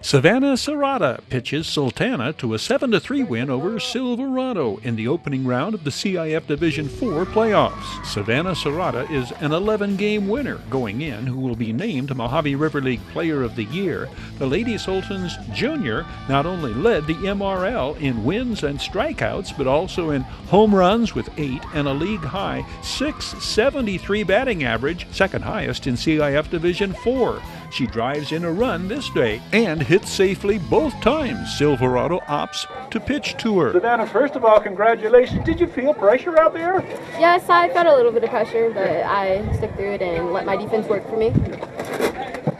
Savannah Serrata pitches Sultana to a 7-3 win over Silverado in the opening round of the CIF Division IV playoffs. Savannah Serrata is an 11-game winner going in who will be named Mojave River League Player of the Year. The Lady Sultans Jr. not only led the MRL in wins and strikeouts, but also in home runs with 8 and a league-high 673 batting average, second highest in CIF Division IV. She drives in a run this day and hits safely both times Silverado opts to pitch to her. Savannah, first of all, congratulations. Did you feel pressure out there? Yes, I felt a little bit of pressure, but I stuck through it and let my defense work for me.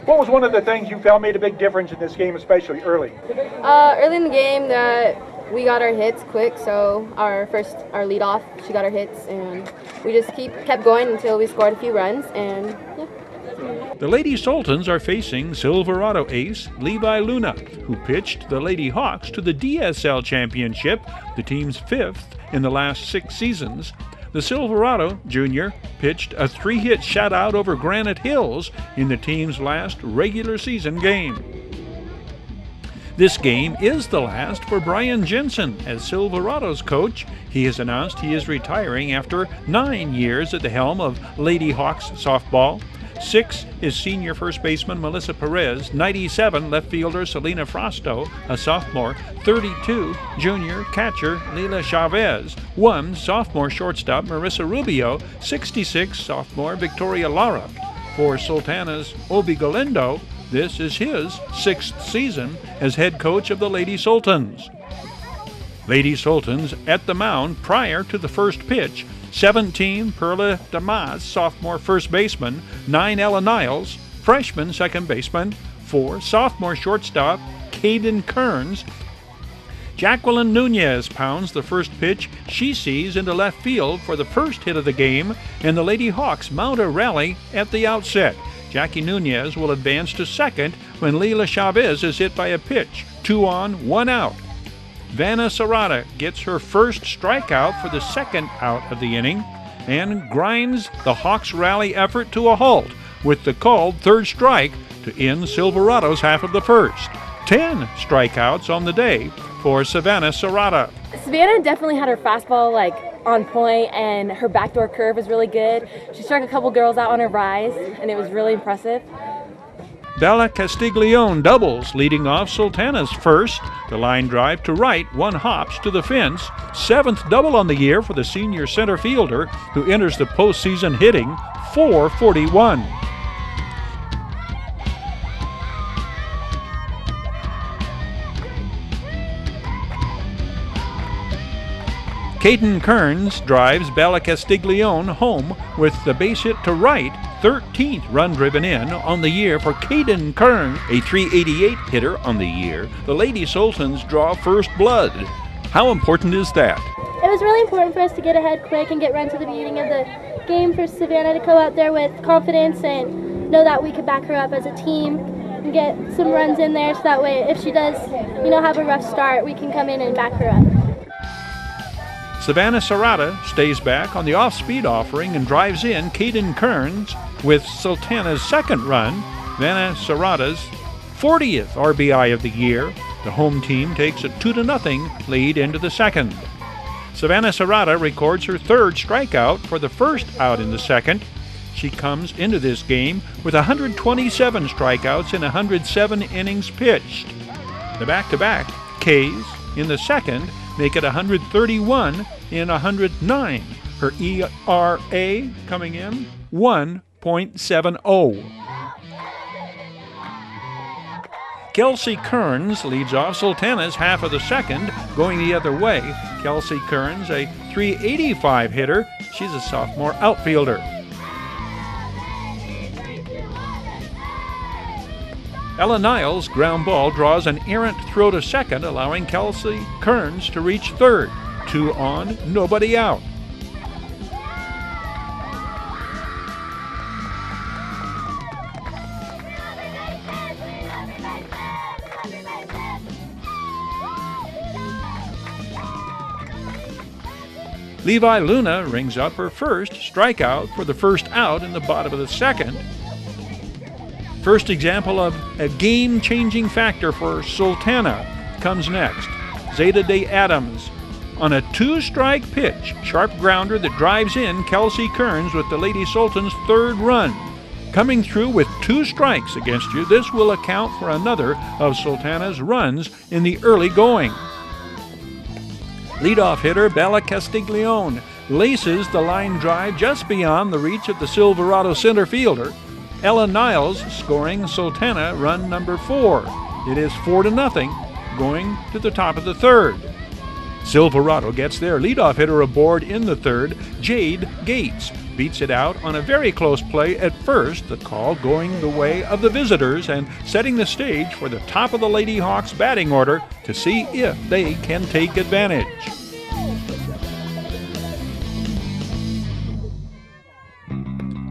What was one of the things you felt made a big difference in this game, especially early? Early in the game, that we got our hits quick, so our leadoff, she got our hits, and we just kept going until we scored a few runs, and yeah. The Lady Sultans are facing Silverado ace Levi Luna, who pitched the Lady Hawks to the DSL Championship, the team's 5th in the last 6 seasons. The Silverado Jr. pitched a 3-hit shutout over Granite Hills in the team's last regular season game. This game is the last for Brian Jensen as Silverado's coach. He has announced he is retiring after 9 years at the helm of Lady Hawks softball. 6 is senior first baseman Melissa Perez, 97 left fielder Selena Frosto, a sophomore, 32 junior catcher Leila Chavez, 1 sophomore shortstop Marisa Rubio, 66 sophomore Victoria Lara. For Sultana's Obi Galindo, this is his 6th season as head coach of the Lady Sultans. Lady Sultans at the mound prior to the first pitch. 17, Perla Damas, sophomore first baseman, 9, Ella Niles, freshman second baseman, 4, sophomore shortstop, Caden Kearns. Jacqueline Nunez pounds the first pitch she sees into left field for the first hit of the game, and the Lady Hawks mount a rally at the outset. Jackie Nunez will advance to second when Leila Chavez is hit by a pitch. 2 on, 1 out. Savannah Serrata gets her first strikeout for the second out of the inning and grinds the Hawks' rally effort to a halt with the called third strike to end Silverado's half of the first. 10 strikeouts on the day for Savannah Serrata. Savannah definitely had her fastball on point, and her backdoor curve was really good. She struck a couple girls out on her rise, and it was really impressive. Bella Castiglione doubles, leading off Sultana's first. The line drive to right, 1 hops to the fence. 7th double on the year for the senior center fielder, who enters the postseason hitting .441. Caden Kearns drives Bella Castiglione home with the base hit to right, 13th run driven in on the year for Caden Kearns, a .388 hitter on the year. The Lady Sultans draw first blood. How important is that? It was really important for us to get ahead quick and get runs at the beginning of the game for Savannah to go out there with confidence and know that we could back her up as a team and get some runs in there, so that way if she does, have a rough start, we can come in and back her up. Savannah Serrata stays back on the off-speed offering and drives in Caden Kearns with Sultana's second run, Savannah Serrata's 40th RBI of the year. The home team takes a 2-0 lead into the second. Savannah Serrata records her third strikeout for the first out in the second. She comes into this game with 127 strikeouts in 107 innings pitched. The back-to-back Ks in the second make it 131 in 109. Her ERA coming in 1.70. Kelsey Kearns leads off Sultana's half of the second, going the other way. Kelsey Kearns, a .385 hitter. She's a sophomore outfielder. Ella Niles' ground ball draws an errant throw to second, allowing Kelsey Kearns to reach third. 2 on, nobody out. Levi Luna rings up her first strikeout for the first out in the bottom of the second. First example of a game-changing factor for Sultana comes next. Zeta Day Adams on a 2-strike pitch, sharp grounder that drives in Kelsey Kearns with the Lady Sultans' 3rd run. Coming through with 2 strikes against you, this will account for another of Sultana's runs in the early going. Leadoff hitter Bella Castiglione laces the line drive just beyond the reach of the Silverado center fielder. Ella Niles scoring Sultana run number 4. It is 4-0 going to the top of the 3rd. Silverado gets their leadoff hitter aboard in the 3rd. Jade Gates beats it out on a very close play at first, the call going the way of the visitors and setting the stage for the top of the Lady Hawks batting order to see if they can take advantage.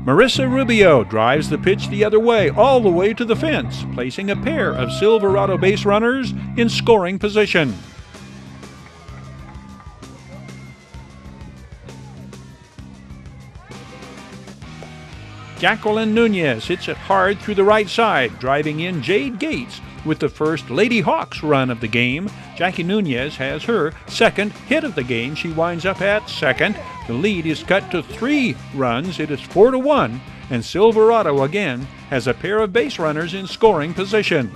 Marisa Rubio drives the pitch the other way, all the way to the fence, placing a pair of Silverado base runners in scoring position. Jacqueline Nunez hits it hard through the right side, driving in Jade Gates with the first Lady Hawks run of the game. Jackie Nunez has her 2nd hit of the game. She winds up at 2nd. The lead is cut to 3 runs. It is 4-1, and Silverado again has a pair of base runners in scoring position.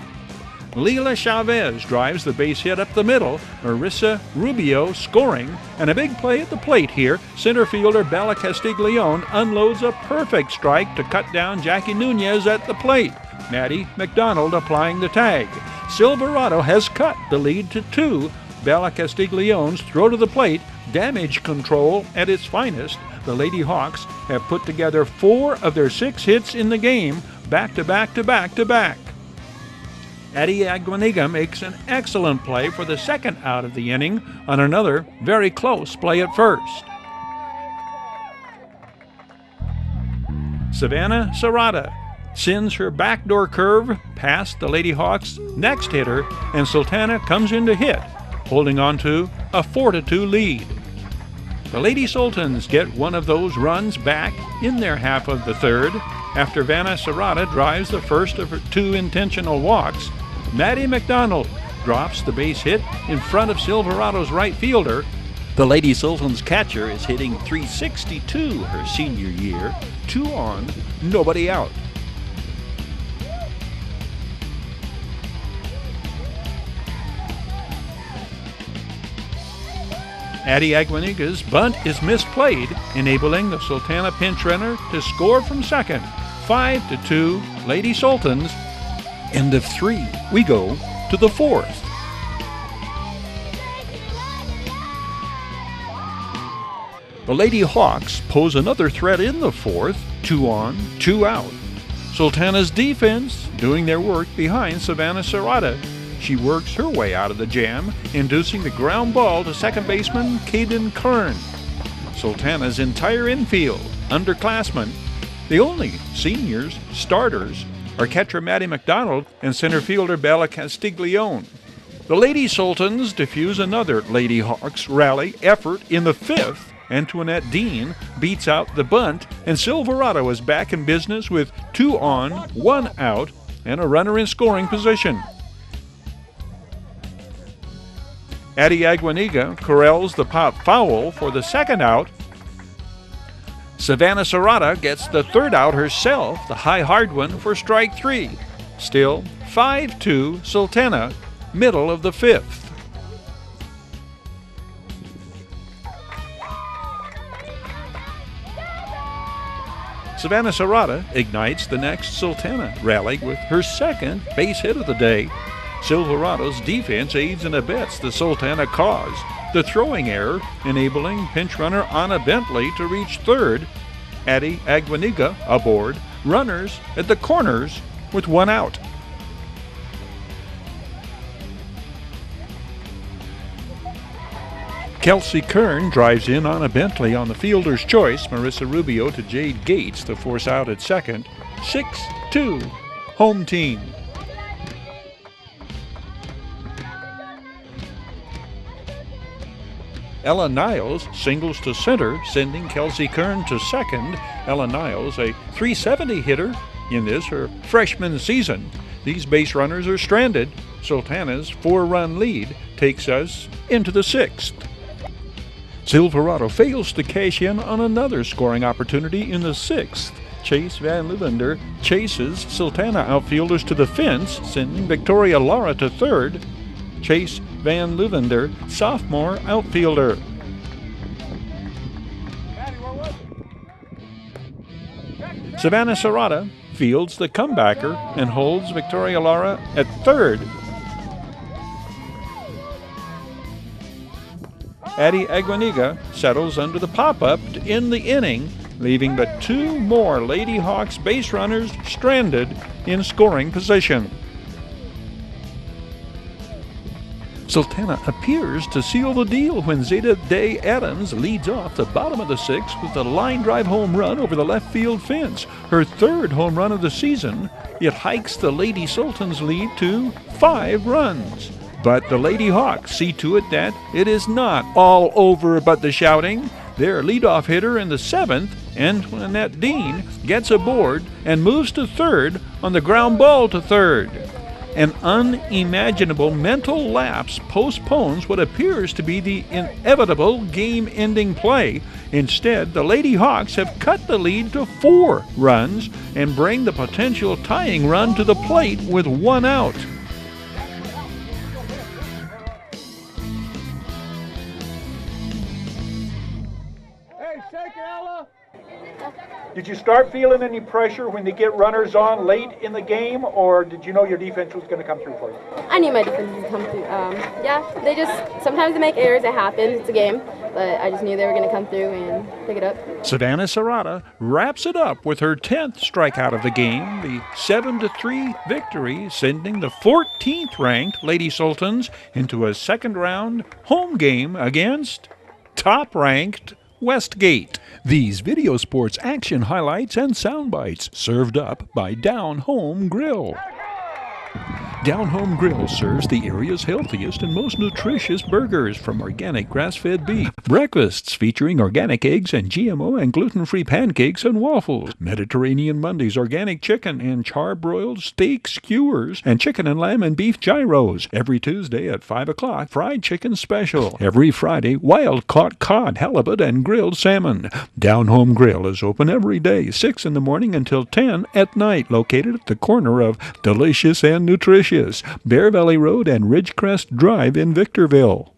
Leila Chavez drives the base hit up the middle. Marisa Rubio scoring, and a big play at the plate here. Center fielder Bella Castiglione unloads a perfect strike to cut down Jackie Nunez at the plate. Madi McDonald applying the tag. Silverado has cut the lead to 2. Bella Castiglione's throw to the plate, damage control at its finest. The Lady Hawks have put together 4 of their 6 hits in the game, back to back to back to back. Addie Aguaniga makes an excellent play for the 2nd out of the inning on another very close play at first. Savannah Serrata sends her backdoor curve past the Lady Hawks' next hitter, and Sultana comes in to hit, holding on to a 4-2 lead. The Lady Sultans get one of those runs back in their half of the 3rd after Savannah Serrata drives the first of her 2 intentional walks. Madi McDonald drops the base hit in front of Silverado's right fielder. The Lady Sultans catcher is hitting .362 her senior year. 2 on, nobody out. Addie Aguaniga's bunt is misplayed, enabling the Sultana pinch runner to score from 2nd. 5-2, Lady Sultans. End of 3. We go to the 4th. The Lady Hawks pose another threat in the 4th. 2 on, 2 out. Sultana's defense doing their work behind Savannah Serrata. She works her way out of the jam, inducing the ground ball to second baseman Caden Kern. Sultana's entire infield, underclassmen, the only seniors, starters, are catcher Madi McDonald and center fielder Bella Castiglione. The Lady Sultans diffuse another Lady Hawks rally effort in the 5th. Antoinette Dean beats out the bunt, and Silverado is back in business with 2 on, 1 out, and a runner in scoring position. Addie Aguaniga corrals the pop foul for the 2nd out. Savannah Serrata gets the 3rd out herself, the high hard one for strike 3. Still 5-2 Sultana, middle of the 5th. Savannah Serrata ignites the next Sultana rally with her 2nd base hit of the day. Silverado's defense aids and abets the Sultana cause. The throwing error enabling pinch runner Anna Bentley to reach 3rd. Addie Aguaniga aboard. Runners at the corners with 1 out. Kelsey Kern drives in on a Bentley on the fielder's choice. Marisa Rubio to Jade Gates to force out at 2nd. 6-2, home team. Ella Niles singles to center, sending Kelsey Kern to 2nd. Ella Niles, a .370 hitter, in this, her freshman season. These base runners are stranded. Sultana's 4-run lead takes us into the 6th. Silverado fails to cash in on another scoring opportunity in the 6th. Chase Van Leeuwender chases Sultana outfielders to the fence, sending Victoria Lara to third. Chase Van Leeuwender, sophomore outfielder. Savannah Serrata fields the comebacker and holds Victoria Lara at third. Addie Aguaniga settles under the pop-up to end the inning, leaving the 2 more Lady Hawks base runners stranded in scoring position. Sultana appears to seal the deal when Zeta Day Adams leads off the bottom of the 6th with a line drive home run over the left field fence. Her 3rd home run of the season. It hikes the Lady Sultans lead to 5 runs. But the Lady Hawks see to it that it is not all over but the shouting. Their leadoff hitter in the 7th, Antoinette Dean, gets aboard and moves to third on the ground ball to third. An unimaginable mental lapse postpones what appears to be the inevitable game-ending play. Instead, the Lady Hawks have cut the lead to 4 runs and bring the potential tying run to the plate with 1 out. Did you start feeling any pressure when they get runners on late in the game, or did you know your defense was going to come through for you? I knew my defense would come through. They just, sometimes they make errors, it happens, it's a game, but I just knew they were going to come through and pick it up. Savannah Serrata wraps it up with her 10th strikeout of the game, the 7-3 victory, sending the 14th-ranked Lady Sultans into a second-round home game against top-ranked Westgate. These video sports action highlights and sound bites served up by Down Home Grill. Down Home Grill serves the area's healthiest and most nutritious burgers from organic grass-fed beef, breakfasts featuring organic eggs and GMO and gluten-free pancakes and waffles, Mediterranean Mondays organic chicken and char-broiled steak skewers, and chicken and lamb and beef gyros. Every Tuesday at 5 o'clock, fried chicken special. Every Friday, wild-caught cod, halibut, and grilled salmon. Down Home Grill is open every day, 6 in the morning until 10 at night, located at the corner of Delicious and Nutritious, Bear Valley Road and Ridgecrest Drive in Victorville.